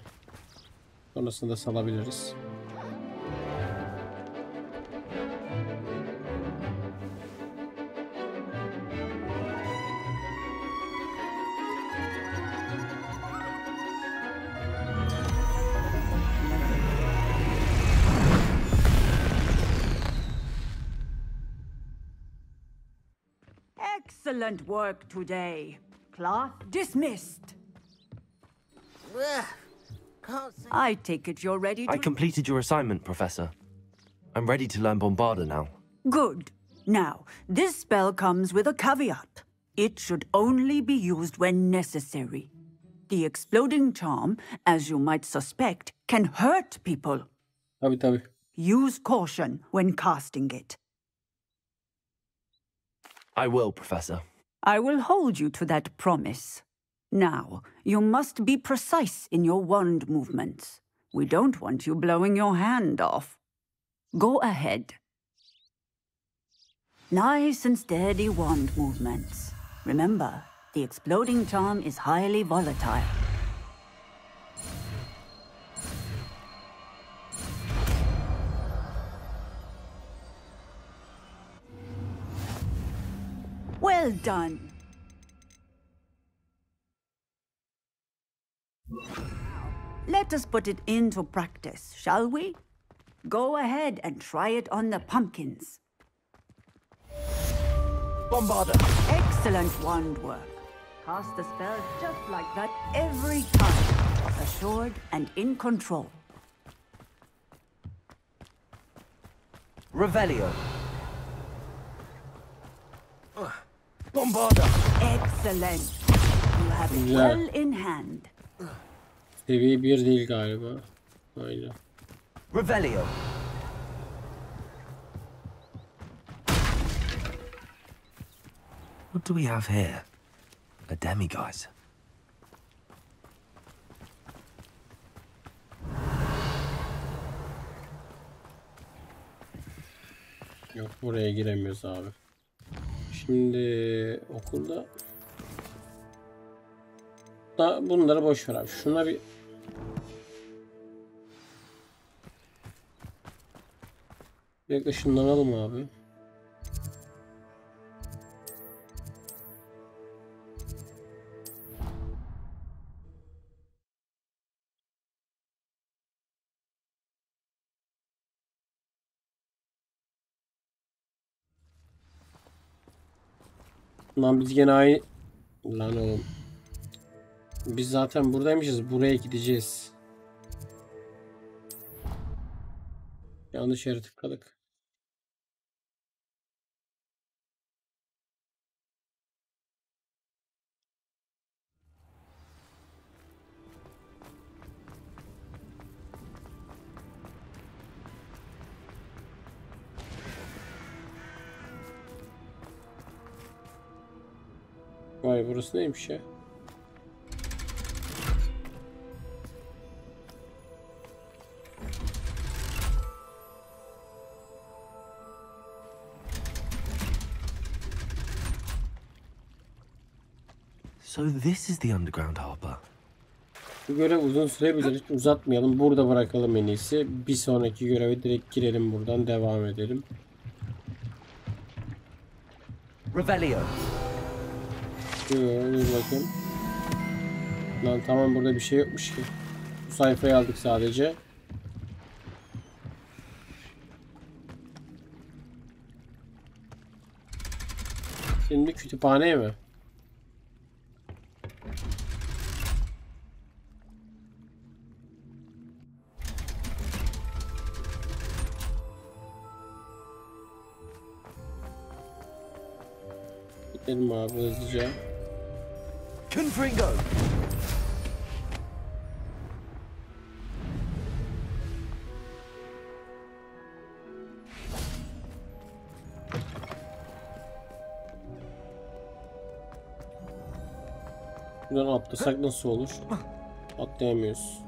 Sonrasında salabiliriz. Excellent work today. Class dismissed. I take it you're ready to... I completed your assignment, Professor. I'm ready to learn Bombarda now. Good. Now, this spell comes with a caveat. It should only be used when necessary. The exploding charm, as you might suspect, can hurt people. Tabii. Use caution when casting it. I will, Professor. I will hold you to that promise. Now, you must be precise in your wand movements. We don't want you blowing your hand off. Go ahead. Nice and steady wand movements. Remember, the exploding charm is highly volatile. Well done. Let us put it into practice, shall we? Go ahead and try it on the pumpkins. Bombarda! Excellent wand work. Cast the spell just like that every time. Assured and in control. Revelio. Bombarda! Excellent. You have it well in hand. Seviye 1 değil galiba. Aynen. Revelio. What do we have here? A demiguise. Yok, buraya giremiyoruz abi. Şimdi okulda bunları boş ver abi. Şuna bir ışınlanalım abi. Lan biz gene aynı... Lan oğlum. Biz zaten buradaymışız. Buraya gideceğiz. Yanlış yere tıkladık. Vay, burası neymiş ya? So this is the underground harbor. Bu görev uzun sürebilir. Hiç uzatmayalım. Burada bırakalım en iyisi. Bir sonraki göreve direkt girelim, buradan devam edelim. Revelio. Dur bakayım. Lan tamam, burada bir şey yokmuş ki. Bu sayfayı aldık sadece. Şimdi kütüphaneye mi? Gidelim abi hızlıca. Confringo! Buradan atlasak nasıl olur? Atlayamıyoruz.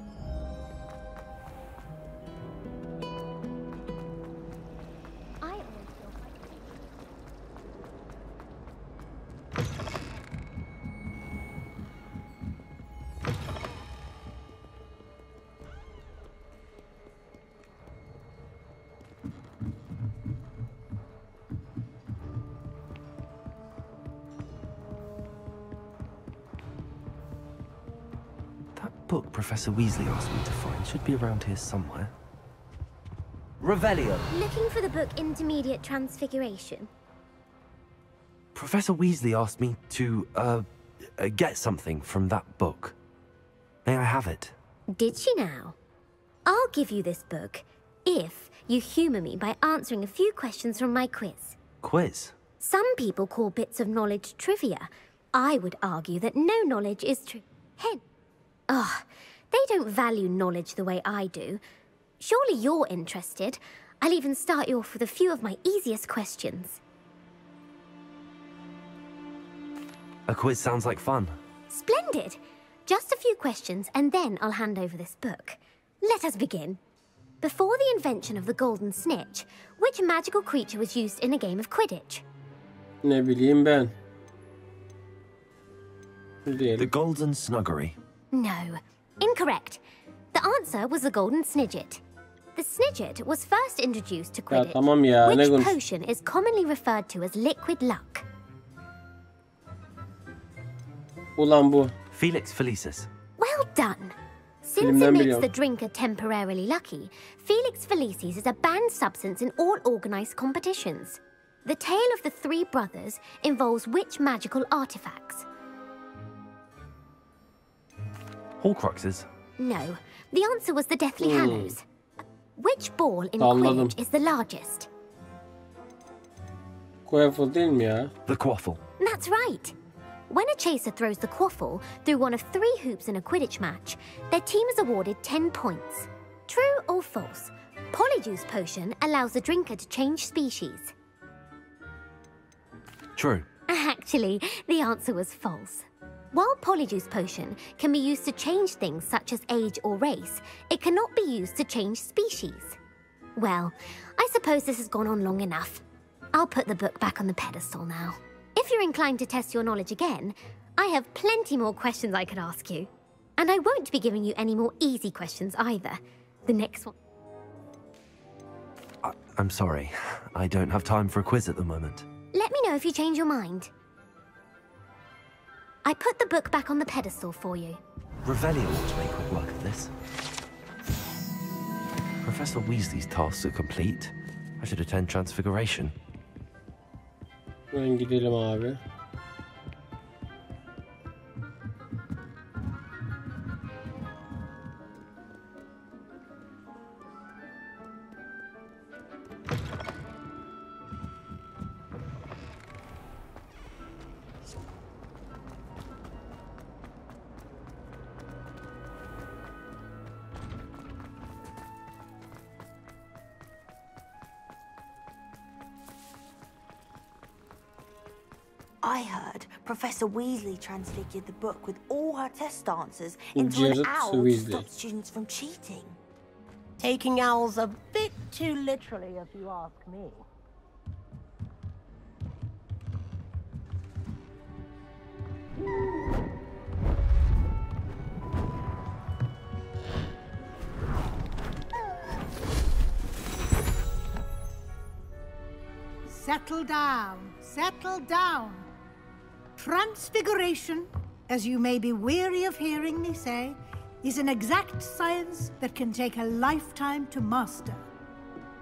Book Professor Weasley asked me to find should be around here somewhere. Revelio. Looking for the book Intermediate Transfiguration? Professor Weasley asked me to, get something from that book. May I have it? Did she now? I'll give you this book if you humour me by answering a few questions from my quiz. Quiz? Some people call bits of knowledge trivia. I would argue that no knowledge is they don't value knowledge the way I do. Surely you're interested. I'll even start you off with a few of my easiest questions. A quiz sounds like fun. Splendid! Just a few questions and then I'll hand over this book. Let us begin. Before the invention of the golden snitch, which magical creature was used in a game of Quidditch? Ne bileyim ben. The golden snuggery. No, incorrect. The answer was the golden snidget. The snidget was first introduced to Quidditch, which potion is commonly referred to as liquid luck. Ulan bu. Felix Felicis. Well done. Since it makes the drinker temporarily lucky, Felix Felicis is a banned substance in all organised competitions. The tale of the three brothers involves which magical artifacts? Horcruxes? No. The answer was the Deathly Hallows. Which ball in Quidditch is the largest? Quaffle değil mi ya? The quaffle. That's right. When a chaser throws the quaffle through one of 3 hoops in a Quidditch match, their team is awarded 10 points. True or false? Polyjuice potion allows the drinker to change species. True. Actually, the answer was false. While Polyjuice potion can be used to change things such as age or race, it cannot be used to change species. Well, I suppose this has gone on long enough. I'll put the book back on the pedestal now. If you're inclined to test your knowledge again, I have plenty more questions I could ask you. And I won't be giving you any more easy questions either. The next one... I'm sorry. I don't have time for a quiz at the moment. Let me know if you change your mind. I put the book back on the pedestal for you. Revelio ought to make quick work of this. Professor Weasley's tasks are complete. I should attend Transfiguration. Ben gidelim abi. I heard Professor Weasley transfigured the book with all her test answers into an owl to stop students from cheating. Taking owls a bit too literally, if you ask me. Settle down, settle down. Transfiguration, as you may be weary of hearing me say, is an exact science that can take a lifetime to master.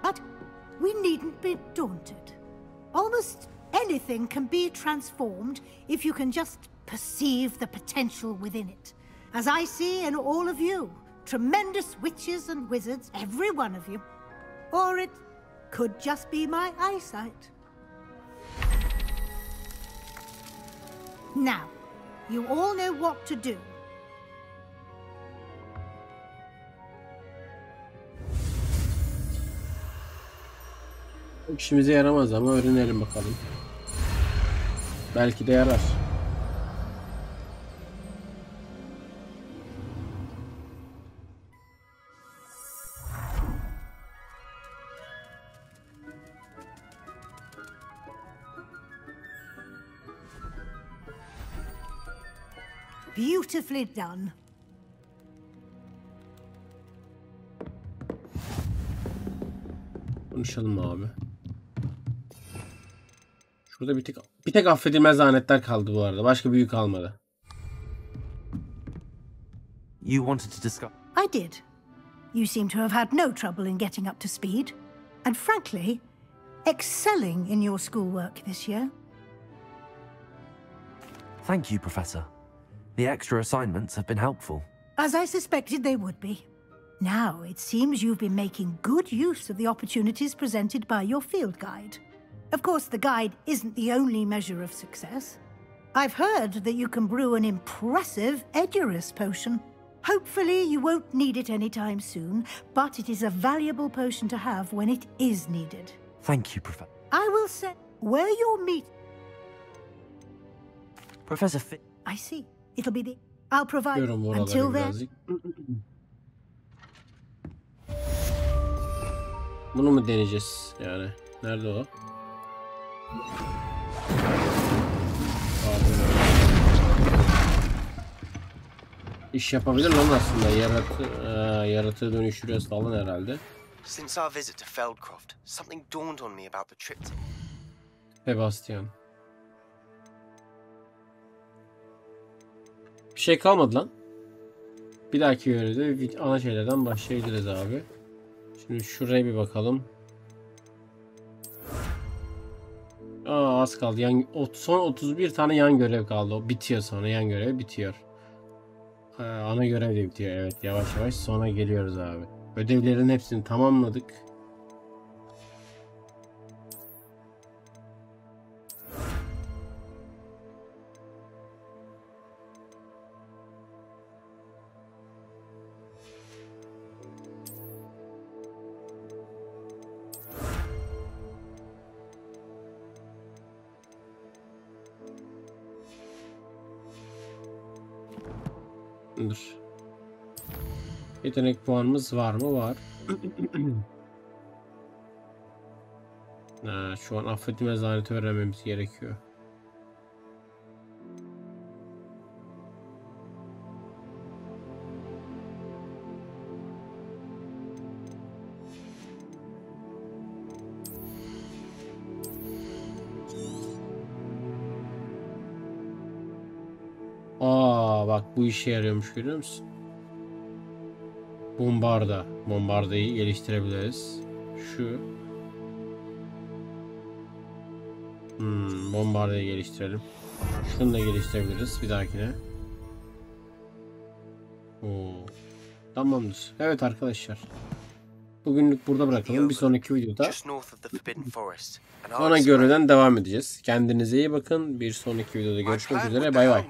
But we needn't be daunted. Almost anything can be transformed if you can just perceive the potential within it. As I see in all of you, tremendous witches and wizards, every one of you. Or it could just be my eyesight. Now, You all know what to do. İşimize yaramaz ama öğrenelim bakalım. Belki de yarar. Beautifully done. Konuşalım abi. Şurada bir tek affedilmez lanetler kaldı bu arada. Başka büyük kalmadı. You wanted to discuss... I did. You seem to have had no trouble in getting up to speed. And frankly, excelling in your schoolwork this year. Thank you, Professor. The extra assignments have been helpful. As I suspected they would be. Now, it seems you've been making good use of the opportunities presented by your field guide. Of course, the guide isn't the only measure of success. I've heard that you can brew an impressive Edurus potion. Hopefully, you won't need it anytime soon, but it is a valuable potion to have when it is needed. Thank you, Professor. I will say where you'll meet... Professor I see. It'll be the... I'll provide... Until then... Bunu mu deneyeceğiz yani? Nerede o? İş yapabilir lan aslında. Yaratığı dönüştürüyoruz falan herhalde. Since our visit to Feldcroft, something dawned on me about the trip to... Sebastian. Bir şey kalmadı lan. Bir dahaki görevde ana şeylerden başlayabiliriz abi. Şimdi şuraya bir bakalım. Az kaldı. Son 31 tane yan görev kaldı. O bitiyor sonra yan görev bitiyor. Ana görev de bitiyor. Evet, yavaş yavaş sona geliyoruz abi. Ödevlerin hepsini tamamladık. Dur. Yetenek puanımız var mı? Var. Şu an affedilmez laneti öğrenmemiz gerekiyor. Bak bu işe yarıyormuş, görüyor musun? Bombardayı geliştirebiliriz. Şu. Bombardayı geliştirelim. Şunu da geliştirebiliriz bir dahakine. Tamamdır. Evet arkadaşlar. Bugünlük burada bırakalım. Bir sonraki videoda ona görevden devam edeceğiz. Kendinize iyi bakın. Bir sonraki videoda görüşmek üzere. Bay bay.